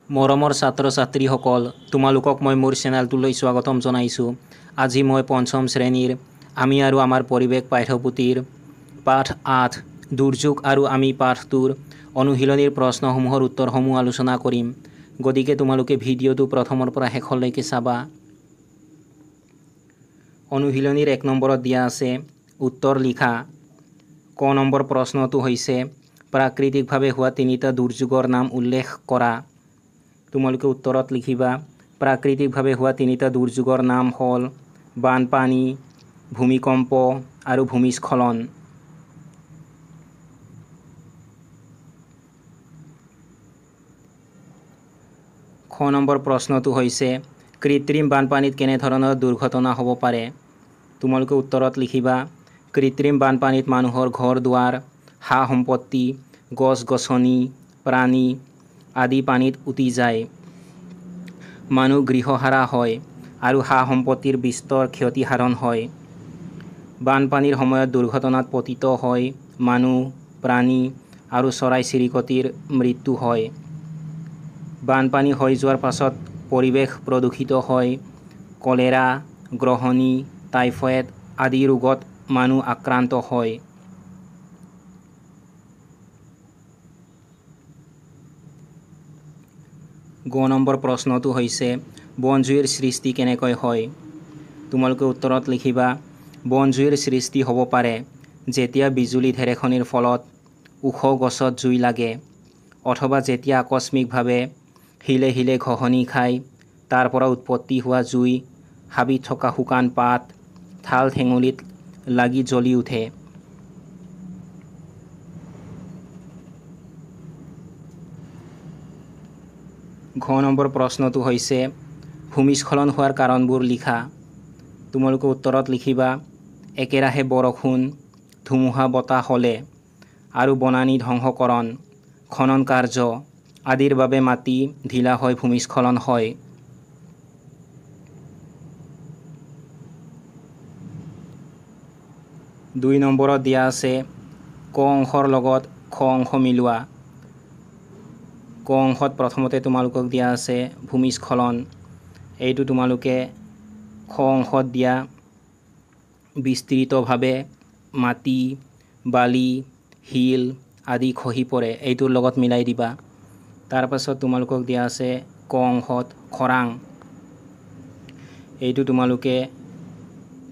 মৰমৰ ছাত্ৰ ছাত্ৰীসকল, তোমালোকক মই মোৰ চেনেলটোলৈ স্বাগতম জনাইছোঁ। আজি মই পঞ্চম শ্ৰেণীৰ আমি আৰু আমাৰ পৰিৱেশ পাঠ্যপুথিৰ পাঠ ৮ দুৰ্যোগ আৰু আমি পাঠটোৰ অনুশীলনীৰ প্ৰশ্নসমূহৰ উত্তৰসমূহ আলোচনা কৰিম। গতিকে তোমালোকে ভিডিঅ'টো প্ৰথমৰ পৰা শেষলৈকে চাবা। অনুশীলনীৰ ১ নম্বৰত দিয়া আছে উত্তৰ লিখা। ক নম্বৰ প্ৰশ্নটো হৈছে প্ৰাকৃতিকভাৱে হোৱা তিনিটা দুৰ্যোগৰ নাম উল্লেখ কৰা। তোমালোকে উত্তৰত লিখিবা প্ৰাকৃতিকভাৱে হোৱা তিনিটা দুৰ্যোগৰ নাম হ'ল বানপানী, ভূমিকম্প আৰু ভূমিস্খলন। খ নম্বৰ প্ৰশ্নটো হৈছে কৃত্ৰিম বানপানীত কেনেধৰণৰ দুৰ্ঘটনা হ'ব পাৰে। তোমালোকে উত্তৰত লিখিবা কৃত্ৰিম বানপানীত মানুহৰ ঘৰ দুৱাৰ, সা সম্পত্তি, গছ গছনি, প্ৰাণী আদি পানীত উটি যায়। মানুহ গৃহহাৰা হয় আৰু সা সম্পত্তিৰ বিস্তৰ ক্ষতিসাধন হয়। বানপানীৰ সময়ত দুৰ্ঘটনাত পতিত হয় মানুহ, প্ৰাণী আৰু চৰাই চিৰিকটিৰ মৃত্যু হয়। বানপানী হৈ যোৱাৰ পাছত পৰিৱেশ প্ৰদূষিত হয়। কলেৰা, গ্ৰহণী, টাইফয়েড আদি ৰোগত মানুহ আক্ৰান্ত হয়। গ নম্বৰ প্ৰশ্নটো হৈছে বনজুইৰ সৃষ্টি কেনেকৈ হয়। তোমালোকে উত্তৰত লিখিবা বনজুইৰ সৃষ্টি হ'ব পাৰে যেতিয়া বিজুলী ঢেৰেকনিৰ ফলত ওখ গছত জুই লাগে, অথবা যেতিয়া আকস্মিকভাৱে শিলে শিলে ঘঁহনি খাই তাৰ পৰা উৎপত্তি হোৱা জুই হাবিত থকা শুকান পাত, ঠাল ঠেঙুলিত লাগি জ্বলি উঠে। ঘ নম্বৰ প্ৰশ্নটো হৈছে ভূমিস্খলন হোৱাৰ কাৰণবোৰ লিখা। তোমালোকে উত্তৰত লিখিবা একেৰাহে বৰষুণ, ধুমুহা বতাহ হ'লে আৰু বনানী ধ্বংসকৰণ, খনন কাৰ্য আদিৰ বাবে মাটি ঢিলা হৈ ভূমিস্খলন হয়। দুই নম্বৰত দিয়া আছে ক অংশৰ লগত খ অংশ মিলোৱা। ক অংশত প্ৰথমতে তোমালোকক দিয়া আছে ভূমিস্খলন। এইটো তোমালোকে খ অংশত দিয়া বিস্তৃতভাৱে মাটি, বালি, শিল আদি খহি পৰে এইটোৰ লগত মিলাই দিবা। তাৰ পাছত তোমালোকক দিয়া আছে ক অংশত খৰাং। এইটো তোমালোকে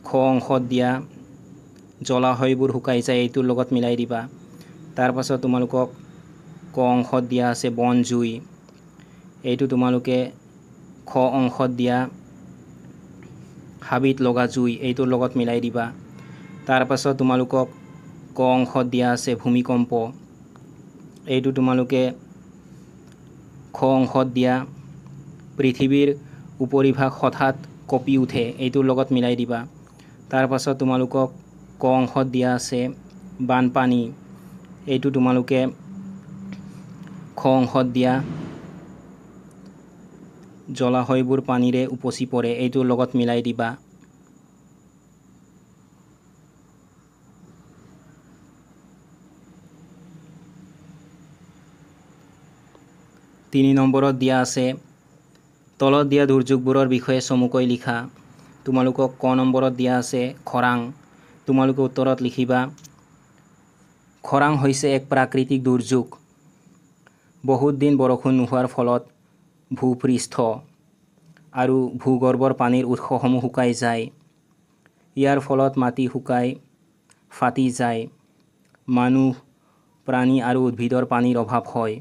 খ অংশত দিয়া জলাশয়বোৰ শুকাই যায় এইটোৰ লগত মিলাই দিবা। তাৰ পাছত তোমালোকক ক অংশত দিয়া আছে বনজুই। এইটো তোমালোকে খ অংশত দিয়া হাবিত লগা জুই এইটোৰ লগত মিলাই দিবা। তাৰ পাছত তোমালোকক ক অংশত দিয়া আছে ভূমিকম্প। এইটো তোমালোকে খ অংশত দিয়া পৃথিৱীৰ উপৰিভাগ হঠাৎ কঁপি উঠে এইটোৰ লগত মিলাই দিবা। তাৰ পাছত তোমালোকক ক অংশত দিয়া আছে বানপানী। এইটো তোমালোকে খ অংশত দিয়া জলাশয়বোৰ পানীৰে উপচি পৰে এইটোৰ লগত মিলাই দিবা। তিনি নম্বৰত দিয়া আছে তলত দিয়া দুৰ্যোগবোৰৰ বিষয়ে চমুকৈ লিখা। তোমালোকক ক নম্বৰত দিয়া আছে খৰাং। তোমালোকে উত্তৰত লিখিবা খৰাং হৈছে এক প্ৰাকৃতিক দুৰ্যোগ। বহুত দিন বৰষুণ নোহোৱাৰ ফলত ভূপৃষ্ঠ আৰু ভূগৰ্ভৰ পানীৰ উৎসসমূহ শুকাই যায়। ইয়াৰ ফলত মাটি শুকাই ফাটি যায়। মানুহ, প্ৰাণী আৰু উদ্ভিদৰ পানীৰ অভাৱ হয়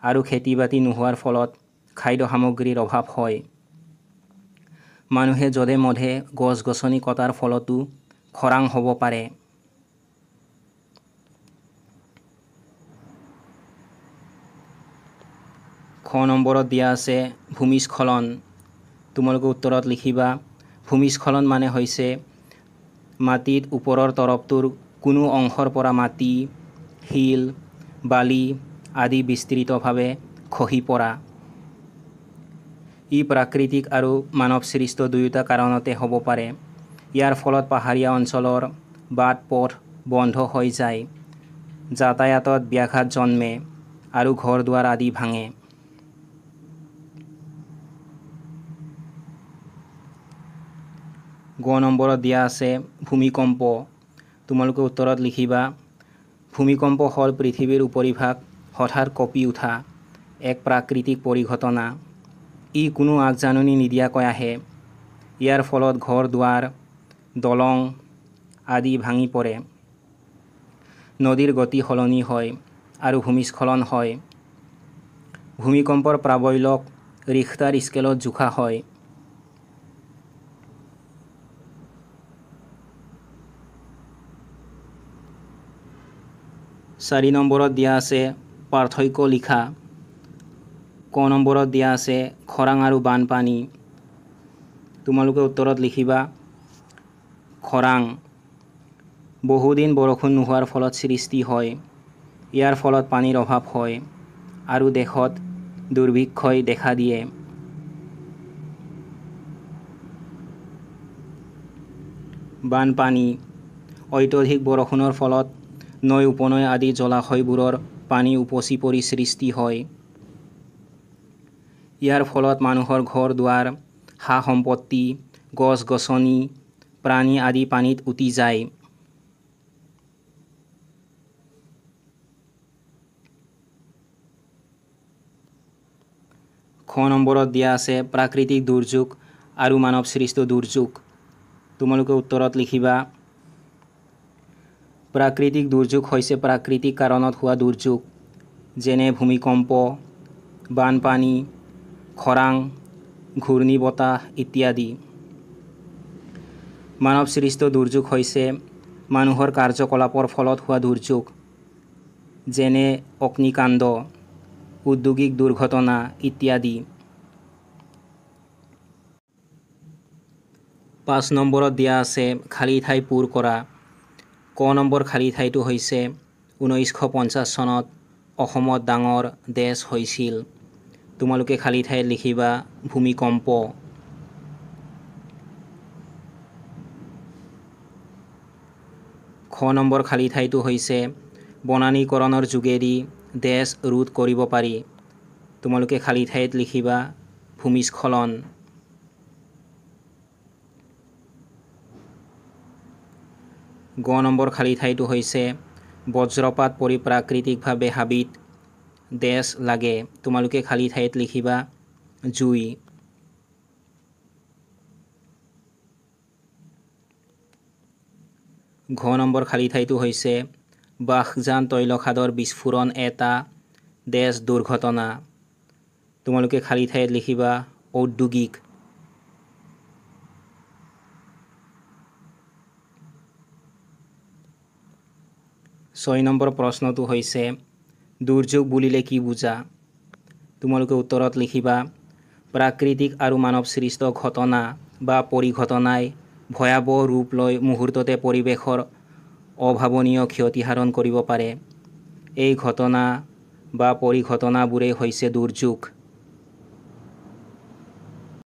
আৰু খেতি বাতি নোহোৱাৰ ফলত খাদ্য সামগ্ৰীৰ অভাৱ হয়। মানুহে যধে মধে গছ গছনি কটাৰ ফলতো খৰাং হ'ব পাৰে। খ নম্বৰত দিয়া আছে ভূমিস্খলন। তোমালোকে উত্তৰত লিখিবা ভূমিস্খলন মানে হৈছে মাটিত ওপৰৰ তৰফটোৰ কোনো অংশৰ পৰা মাটি, শিল, বালি আদি বিস্তৃতভাৱে খহি পৰা। ই প্ৰাকৃতিক আৰু মানৱসৃষ্ট দুয়োটা কাৰণতে হ'ব পাৰে। ইয়াৰ ফলত পাহাৰীয়া অঞ্চলৰ বাট পথ বন্ধ হৈ যায়, যাতায়াতত ব্যাঘাত জন্মে আৰু ঘৰ দুৱাৰ আদি ভাঙে। গ নম্বৰত দিয়া আছে ভূমিকম্প। তোমালোকে উত্তৰত লিখিবা ভূমিকম্প হ'ল পৃথিৱীৰ উপৰিভাগ হঠাৎ কঁপি উঠা এক প্ৰাকৃতিক পৰিঘটনা। ই কোনো আগজাননী নিদিয়াকৈ আহে। ইয়াৰ ফলত ঘৰ দুৱাৰ দলং আদি ভাঙি পৰে, নদীৰ গতি সলনি হয় আৰু ভূমিস্খলন হয়। ভূমিকম্পৰ প্ৰাবল্যক ৰিখটাৰ স্কেলত জোখা হয়। চাৰি নম্বৰত দিয়া আছে পাৰ্থক্য লিখা। ক নম্বৰত দিয়া আছে খৰাং আৰু বানপানী। তোমালোকে উত্তৰত লিখিবা খৰাং বহুদিন বৰষুণ নোহোৱাৰ ফলত সৃষ্টি হয়। ইয়াৰ ফলত পানীৰ অভাৱ হয় আৰু দেশত দুৰ্ভিক্ষই দেখা দিয়ে। বানপানী অত্যধিক বৰষুণৰ ফলত নৈ উপনৈ আদি জলাশয়বোৰৰ পানী উপচি পৰি সৃষ্টি হয়। ইয়াৰ ফলত মানুহৰ ঘৰ দুৱাৰ সা সম্পত্তি গছ গছনি প্ৰাণী আদি পানীত উটি যায়। খ নম্বৰত দিয়া আছে প্ৰাকৃতিক দুৰ্যোগ আৰু মানৱ সৃষ্ট দুৰ্যোগ। তোমালোকে উত্তৰত লিখিবা প্ৰাকৃতিক দুৰ্যোগ হৈছে প্ৰাকৃতিক কাৰণত হোৱা দুৰ্যোগ যেনে ভূমিকম্প, বানপানী, খৰাং, ঘূৰ্ণী বতাহ ইত্যাদি। মানৱ সৃষ্ট দুৰ্যোগ হৈছে মানুহৰ কাৰ্যকলাপৰ ফলত হোৱা দুৰ্যোগ যেনে অগ্নিকাণ্ড, ঔদ্যোগিক দুৰ্ঘটনা ইত্যাদি। ৫ নম্বৰত দিয়া আছে খালী ঠাই পূৰ কৰা। ক নম্বৰ খালী ঠাইটো হৈছে 1950 চনত অসমত ডাঙৰ দেশ হৈছিল। তোমালোকে খালী ঠাইত লিখিবা ভূমিকম্প। খ নম্বৰ খালী ঠাইটো হৈছে বনানীকৰণৰ যোগেদি দেশ ৰোধ কৰিব পাৰি। তোমালোকে খালী ঠাইত লিখিবা ভূমিস্খলন। গ নম্বৰ খালী ঠাইটো হৈছে বজ্ৰপাত পৰি প্ৰাকৃতিকভাৱে হাবিত দেশ লাগে। তোমালোকে খালী ঠাইত লিখিবা জুই। ঘ নম্বৰ খালী ঠাইটো হৈছে বাসযান তৈলখাদৰ বিস্ফোৰণ এটা দেশ দুৰ্ঘটনা। তোমালোকে খালী ঠাইত লিখিবা ঔদ্যোগিক। ৬ নম্বৰ প্ৰশ্নটো হৈছে দুৰ্যোগ বুলিলে কি বুজা? তোমালোকে উত্তৰত লিখিবা প্ৰাকৃতিক আৰু মানৱ সৃষ্ট ঘটনা বা পৰিঘটনাই ভয়াৱহ ৰূপ লৈ মুহূৰ্ততে পৰিৱেশৰ অভাৱনীয় ক্ষতি সাধন কৰিব পাৰে। এই ঘটনা বা পৰিঘটনাবোৰেই হৈছে দুৰ্যোগ।